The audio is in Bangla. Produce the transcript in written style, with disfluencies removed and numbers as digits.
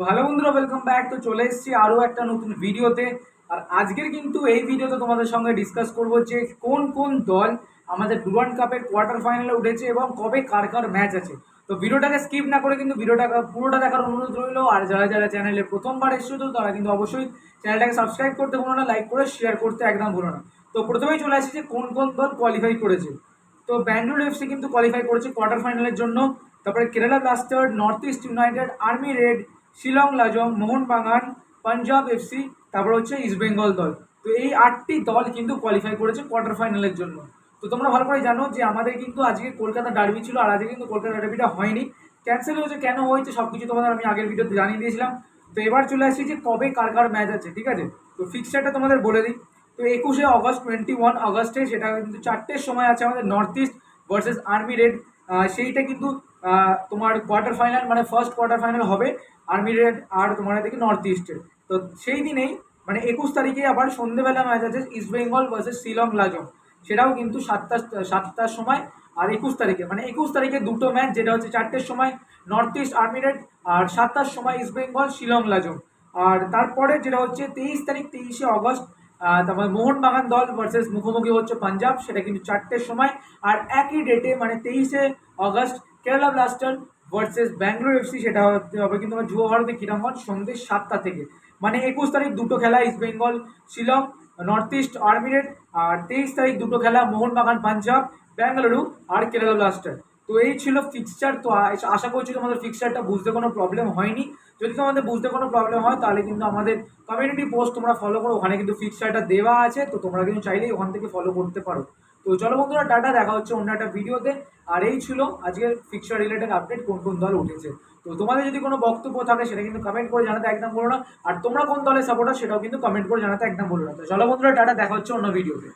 হ্যালো বন্ধুরা, ওয়েলকাম ব্যাক। তো চলে এসেছি আরও একটা নতুন ভিডিওতে। আর আজকের কিন্তু এই ভিডিওতে তোমাদের সঙ্গে ডিসকাস করব যে কোন কোন দল আমাদের ডুরান্ড কাপের কোয়ার্টার ফাইনালে উঠেছে এবং কবে কার কার ম্যাচ আছে। তো ভিডিওটাকে স্কিপ না করে কিন্তু ভিডিওটা পুরোটা দেখার অনুরোধ রইল। আর যারা যারা চ্যানেলে প্রথমবার এসেছো তো তারা কিন্তু অবশ্যই চ্যানেলটাকে সাবস্ক্রাইব করতে ভুলো না, লাইক করে শেয়ার করতে একদম ভুলো না। তো প্রথমেই চলে আসছে যে কোন কোন দল কোয়ালিফাই করেছে। তো ব্যাঙ্গালোর এফসি কিন্তু কোয়ালিফাই করেছে কোয়ার্টার ফাইনালের জন্য। তারপরে Kerala Blasters, north east United, army red, Shillong Lajong, Mohun Bagan, Punjab FC, তারপর হচ্ছে ইস্টবেঙ্গল দল। তো এই 8টি দল কিন্তু কোয়ালিফাই করেছে কোয়ার্টার ফাইনালের জন্য। তো তোমরা ভালো করে জানো যে আমাদের কিন্তু আজকে কলকাতা ডার্বি ছিল, আর আজকে কিন্তু কলকাতা ডার্বিটা হয়নি, ক্যান্সেল হয়েছে। কেন হয়েছে সব কিছু তোমাদের আমি আগের ভিডিওতে জানিয়ে দিয়েছিলাম। তো এবার চলে আসছি যে কবে কার কার ম্যাচ আছে, ঠিক আছে। তো ফিক্সচারটা তোমাদের বলে দিই। তো 21শে অগস্ট, 21 আগস্টে, সেটা কিন্তু 4টের সময় আছে আমাদের north east versus army red. সেইটা কিন্তু তোমার কোয়ার্টার ফাইনাল, মানে ফার্স্ট কোয়ার্টার ফাইনাল হবে আর্মি রেড আর তোমার এদিকে নর্থ ইস্টের। তো সেই দিনেই মানে 21 তারিখে আবার সন্ধ্যেবেলা ম্যাচ আছে ইস্ট বেঙ্গল ভার্সেস শিলং লাজং। সেটাও কিন্তু সাতটার সময়। আর 21 তারিখে, মানে 21 তারিখে দুটো ম্যাচ, যেটা হচ্ছে 4টের সময় নর্থ ইস্ট আর্মি রেড, আর 7টার সময় ইস্ট বেঙ্গল শিলং লাজং। আর তারপরে যেটা হচ্ছে 23 তারিখ, 23শে অগস্ট, তারপর মোহনবাগান দল ভার্সেস মুখোমুখি হচ্ছে পাঞ্জাব, সেটা কিন্তু 4টের সময়। আর একই ডেটে মানে 23শে August Kerala blaster versus Bangalore FC, সেটা হবে কিন্তু আমার যুব ভারতী ক্রীড়াঙ্গন সন্ধ্যে 7টা থেকে। মানে 21 তারিখ দুটো খেলা east Bengal Shillong, north east army red. আর 23 তারিখ দুটো খেলা মোহনবাগান পাঞ্জাব, বেঙ্গালুরু আর কেরালা ব্লাস্টার। তো এই ছিল ফিক্সচার। তো আশা করছি তোমাদের ফিক্সচারটা বুঝতে কোনো প্রবলেম হয়নি। যদি তোমাদের বুঝতে কোনো প্রবলেম হয় তাহলে কিন্তু আমাদের কমিউনিটি পোস্ট তোমরা ফলো করো, ওখানে কিন্তু ফিক্সচারটা দেওয়া আছে। তো তোমরা কিন্তু চাইলেই ওখান থেকে ফলো করতে পারো। তো চলো বন্ধুরা, টাটা, দেখা হচ্ছে অন্য একটা ভিডিওতে। আর এই ছিল আজকের ফিক্সচার রিলেটেড আপডেট, কোন কোন দল উঠেছে। তো তোমাদের যদি কোনো বক্তব্য থাকে সেটা কিন্তু কমেন্ট করে জানাতে একদম বলো না। আর তোমরা কোন দলের সাপোর্টার সেটাও কিন্তু কমেন্ট করে জানাতে একদম বলো না। তো চলো বন্ধুরা, টাটা, দেখা হচ্ছে অন্য ভিডিওতে।